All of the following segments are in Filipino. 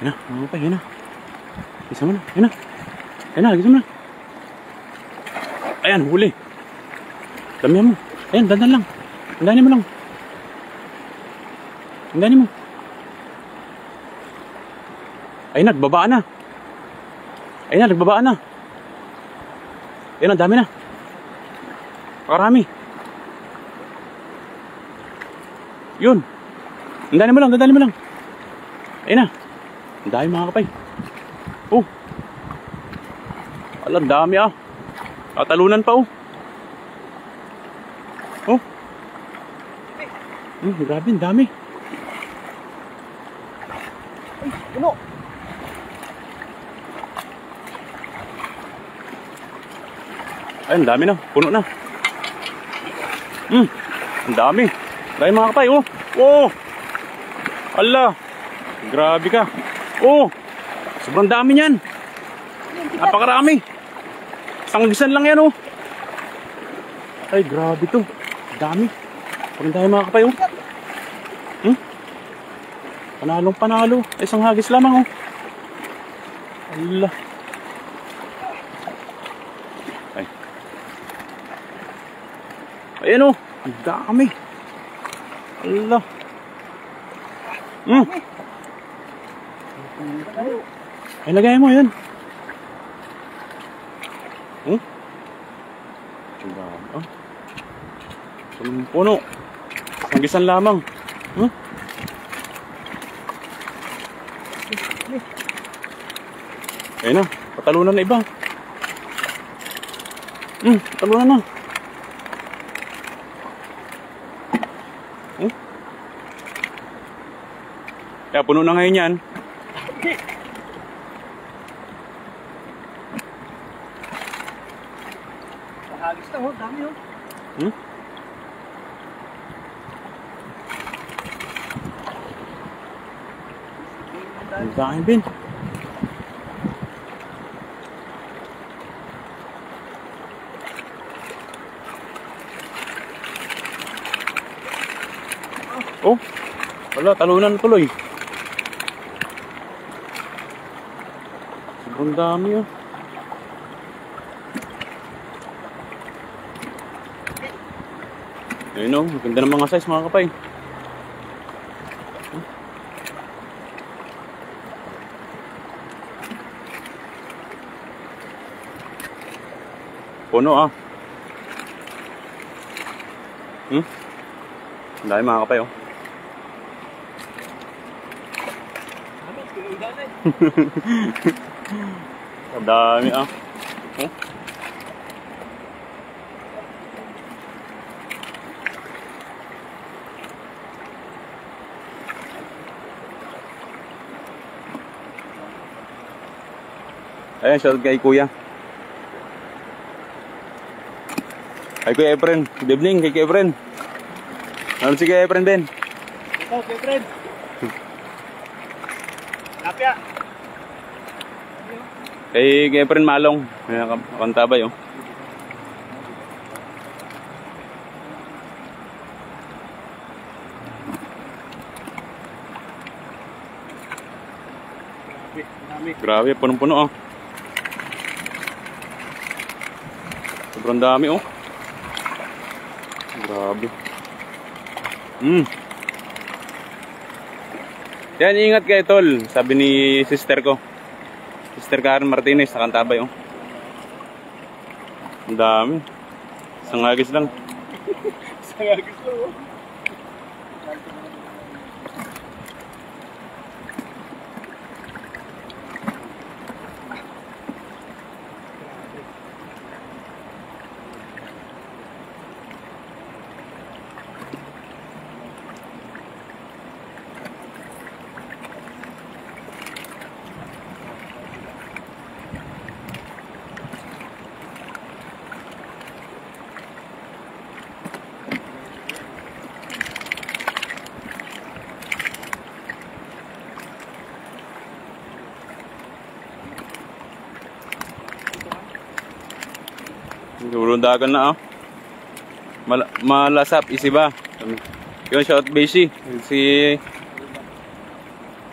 Yan na, mga kapay, yan na. Isa mo na, yan na. Yan na, gisa mo na. Ayan, huli. Damihan mo. Ayan, dandan lang. Dandanin mo lang. Dandanin mo. Ayun na, nagbabaan na. Ayun na, nagbabaan na. Ayun na, dami na. Pakarami. Yun. Dandanin mo lang, dandanin mo lang. Ayun na. Ang dami mga kapay. Oh. Alam, dami ah. Tatalunan pa oh. Oh. Grabe, ang dami. Ay, puno. Ay, ang dami na. Puno na. Ang dami. Dahil mga kapay, oh. Oh. Ala. Grabe ka. Oh. Sobrang dami niyan. Napakarami. Sanggisan lang yan, oh. Ay, grabe to. Dami. Parang dami mga kapay, oh. Panalong panalo. Ay, isang hagis lamang, oh. Ala. Ay. Ayan, oh. Ang dami. Ala. Ay, lagay mo yan. Oh. Puno. Sanggisan lamang. Ayun na, patalunan na iba. Patalunan na. Kaya puno na ngayon yan. Hagis na oh, dami oh. Ang dami din. Oh, wala, talunan tuloy. Sobrang dami oh. Ayun oh, maganda ng mga size mga kapay. Puno ah. Ang dami mga kapay oh. Ang dami ah. Ayan, shout kay Kuya. Kay Kuya Efren. Good evening kay Kuya Efren. Ano si Kuya Efren din? Ito, Kuya Efren. Lapya. Kay Kuya Efren Malong. Ayan, kantabay oh. Grabe, punong-puno oh. Sobrang dami oh. Grabe. Yan, ingat kayo tol. Sabi ni sister ko. Sister Karen Martinez sa Cantabay oh. Ang dami. Isang agis lang. Isang agis lang oh. Durundagan na ah. Malasap isiba. Yun, shout Beshi. Si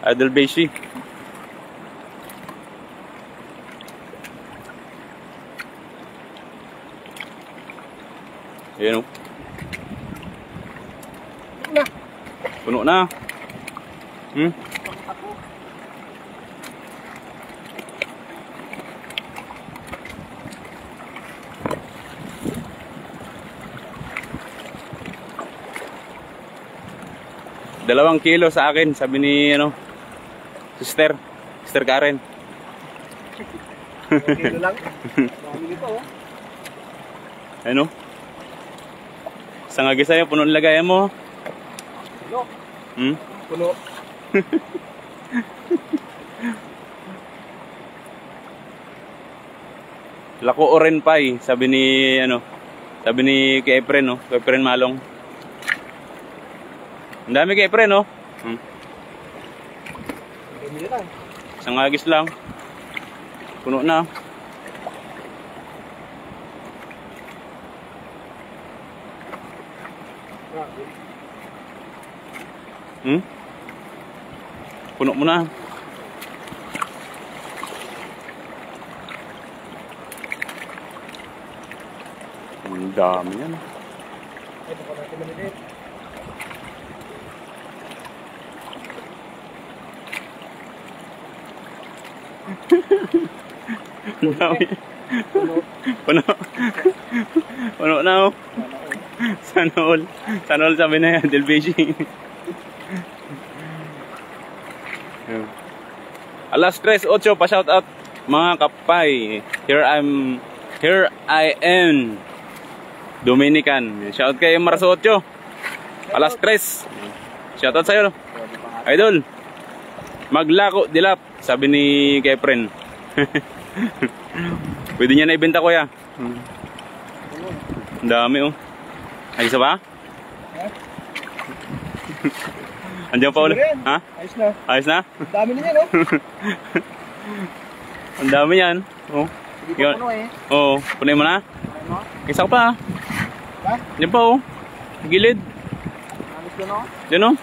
Idol Beshi. Ayan o. Na. Puno na. Hmm? Dalawang kilo sa akin, sabi ni ano, Sister Karen. Kilo lang. Dami nito oh. Ano? Isang agis sa'yo, puno lagayan mo. Puno. Hmm? Puno. Lako oren pie, sabi ni ano, sabi ni kay Efren, no? Kay Efren Malong. Ang dami kay Efren, no? Hmm. Dami nila. Isang agis lang. Puno na. Hmm? Puno mo na. Ang dami yan. Ay, baka natin malilit. Ang dami. Puno. Puno. Puno na, oh. Sana all. Sana all sabi na yan, Del Beijing. Alas 3:08 pa shout out mga kapay. Here I am Dominican. Shout kay Marso 8. Alas 3. Shout out sa'yo, no? Idol. Maglako dilap, sabi ni Kefren. Pwede niya na ibenta, kuya. Ang dami, oh. Ay, isa ba? Andiyan pa ulit. Ha? Ayos na. Ayos na? Ang dami niya no? Ang dami yan. Oh. Hindi pa puno eh. Oo, punin mo na. Ano mo? Isa ka pa. Ha? Diyan pa, oh. Gilid. Alis ko no? Diyan, oh.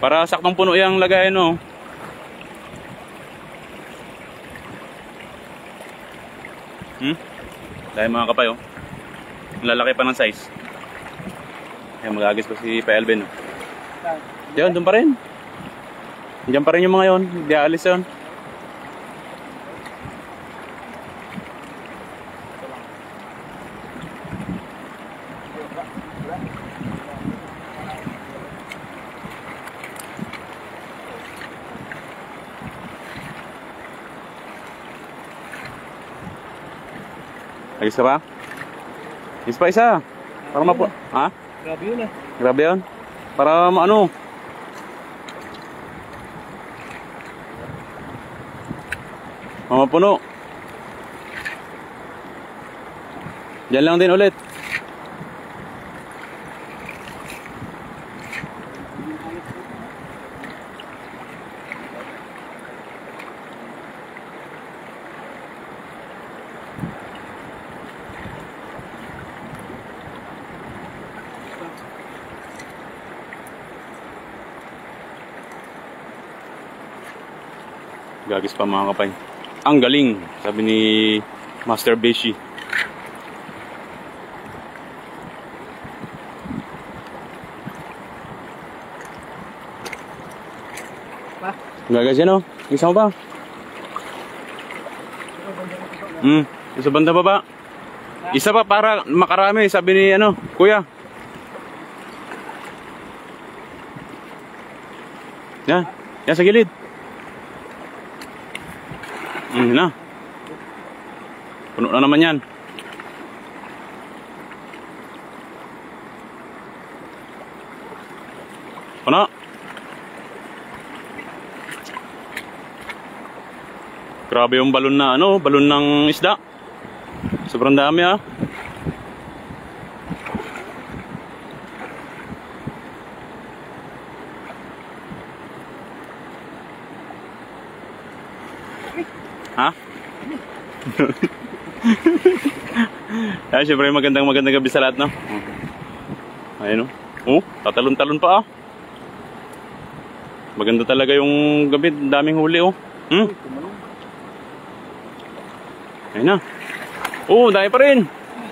Para saktong puno yung lagayan, oh. Dahil mga kapay, oh. Lalaki pa ng size. Ayan, mag-agis pa si Pa Elvin, oh. Diyan, doon pa rin. Diyan pa rin yung mga yon. Hindi aalis yun. Ayos ka ba? Ayos pa isa. Para mapo... Ha? Grabe yun ah. Grabe yun. Para ano... Mamapuno. Diyan lang din ulit. Gagis pa mga kapay. Ang galing, sabi ni Master Beshi. Gagas yan, oh. Isa mo ba? Isa banda pa ba? Isa pa para makarami, sabi ni ano, kuya. Yan, yan sa gilid. Na. Puno na naman yan. Puno. Grabe yung balon na ano, balon ng isda. Sobrang dami ah. Ha? Ay, syempre magandang gabi sa lahat, no? Ayun, no? Oh, tatalon-talon pa, ah. Maganda talaga yung gabi, daming huli, oh. Ayun na. Oo, dami pa rin.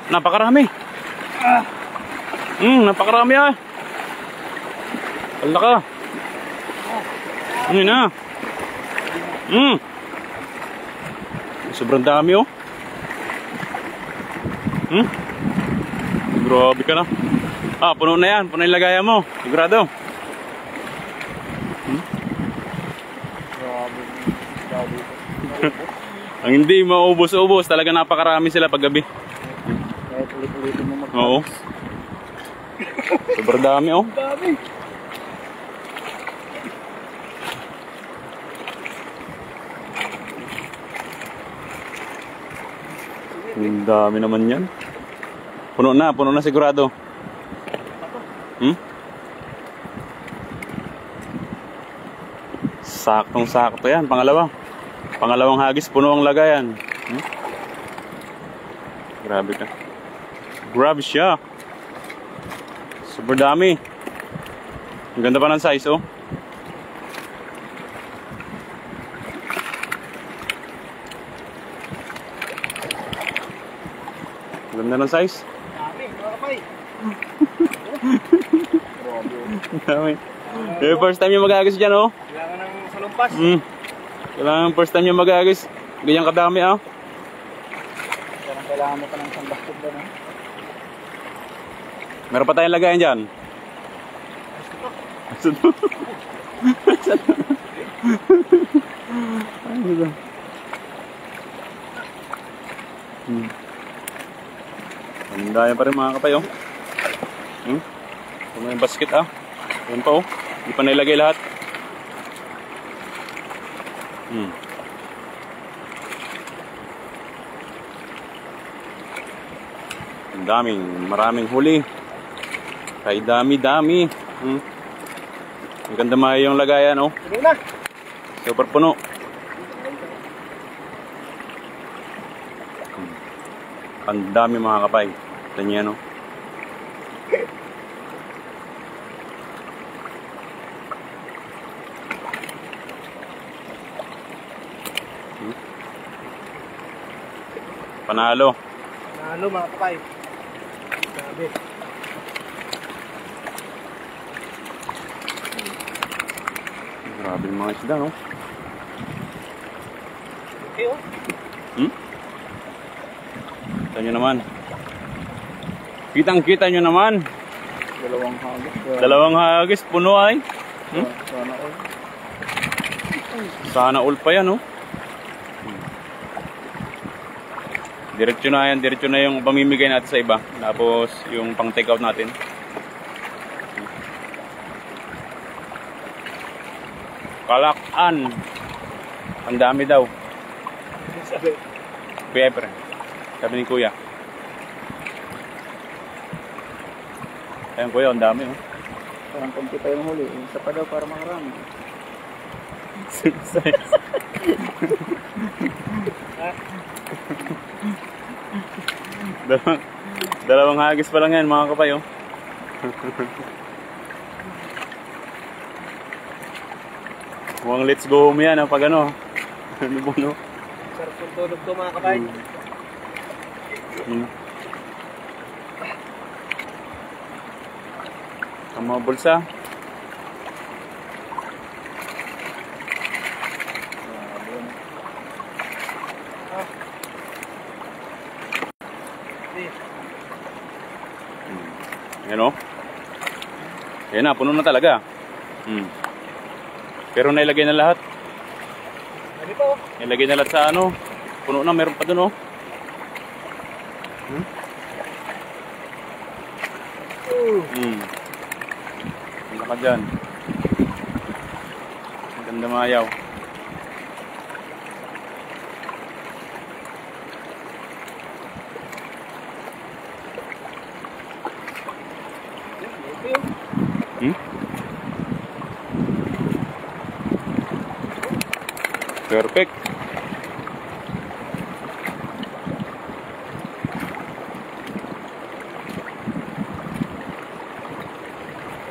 Napakarami. Napakarami ah. Wala ka. Ano na? Sobrang dami oh. Grabe ka na. Puno na yan. Puno yung lagayan mo. Sigurado. Grabe. Ang hindi maubos-ubos. Talaga napakarami sila paggabi. Kahit ulit-ulitin mo Oo. Sobrang dami oh. Dami. Ang dami naman yan. Puno na sigurado. Saktong-sakto yan, pangalawang hagis, puno ang lagayan. Grabe ka. Grabe siya. Super dami. Ang ganda pa ng size oh. Ganda ng size. Dami, mga kapay. Dami. First time yung mag-agis dyan oh. Kailangan ng salumpas. Kailangan first time yung mag-agis. Ganyan kadami ah. Kailangan mo pa ng isang basket doon eh. Meron pa tayong lagayan dyan. Ang dami pa rin mga kapay oh. May basket ah. Ayan pa oh. Hindi pa nailagay lahat. Ang maraming huli. Kay dami. Ang ganda mga yung lagayan oh. Sige na. Super puno. Ang dami mga kapay. Ganyan oh. Panalo. Panalo mga kapay. Grabe. Grabe yung mga isda no. Okay oh. Kita nyo naman. Kitang-kita nyo naman. Dalawang hagis. Puno ay. Sana all. Sana all pa yan oh. Diretso na yung pamimigay natin sa iba. Tapos yung pang take out natin. Kalakan. Ang dami daw. Sabi. Pepper. Sabi ni Kuya. Ayan Kuya, ang dami oh. Parang konti pa yung huli. Isa pa daw para makarami. Dalawang hagis pa lang yan mga kapay oh. Mukhang let's go home yan pag ano. Ano mo no? Sarap yung tulog ko mga kapay. Ang mga bulsa. Yan o. Yan na, puno na talaga. Pero nailagay na lahat. Ano po? Nailagay na lahat sa ano. Puno na, meron pa dun o. Punta ka dyan. Ang ganda mayaw. Perfect.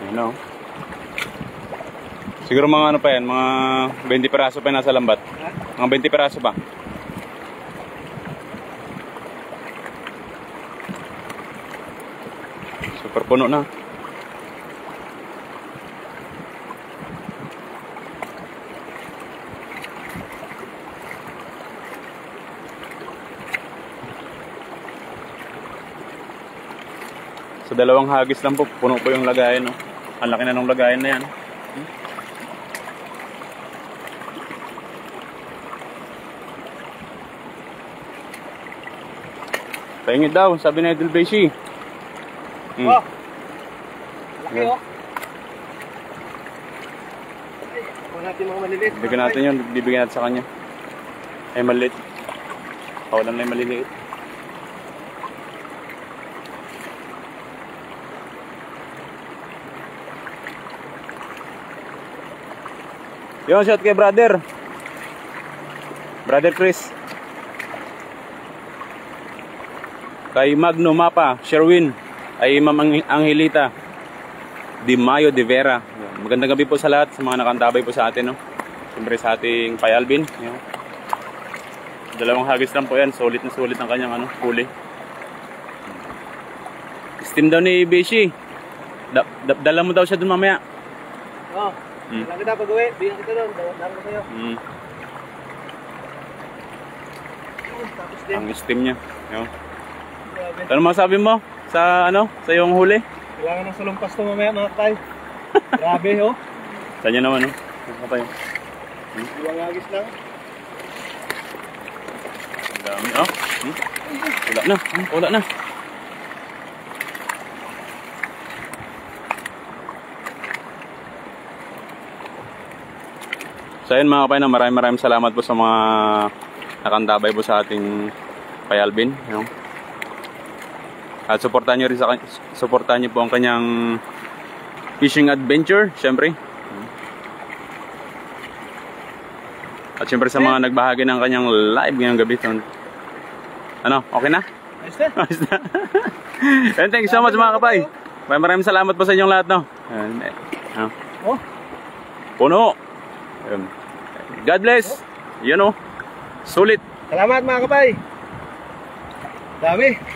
Ayan o. Siguro mga ano pa yan, mga 20 peraso pa nasa lambat. Mga 20 peraso pa. Super puno na. Sa dalawang hagis lang po, puno po yung lagayan. No? Ang laki na ng lagayan na yan. Pahingit daw, sabi na Idol Beshi. Oh! Laki oh! Ay, ako natin mga maliliit. Bibigyan natin yun, bibigyan natin sa kanya. Ay maliit. Kawalan na yung maliliit. Yun, shot kay brother. Brother Chris. Kay Magno Mapa, Sherwin. Ay Ma'am Angelita Di Mayo de Vera. Yan. Magandang gabi po sa lahat, sa mga nakantabay po sa atin. No? Siyempre sa ating Pai Alvin. Yan. Dalawang hagis lang po yan. Solid na solid ang kanyang huli. Steam daw ni Beshi. Dala mo daw siya dun mamaya. Oh! Kailangan kita pag-uwi. Bigyan kita doon. Dawang ko sa'yo. Tapos din. Ang steam niya. Yan. Grabe. Ano masabi mo sa sa iyong huli? Kailangan ng salumpas to mamaya mga kapay. Grabe oh. Sa inyo naman Ano tayo? Ilang agis lang. Ang dami Wala na. Wala na. So ayun mga kapay, maraming salamat po sa mga nakantabay po sa ating Pai Alvin. At suportahan nyo po ang kanyang fishing adventure, syempre. At syempre sa mga nagbahagi ng kanyang live ngayong gabi. Okay na? Ayos na. Ayos na. And thank you so much mga kapay. Maraming salamat po sa inyong lahat. Oh. Puno. God bless. Sulit. Salamat mga kapay. Dami.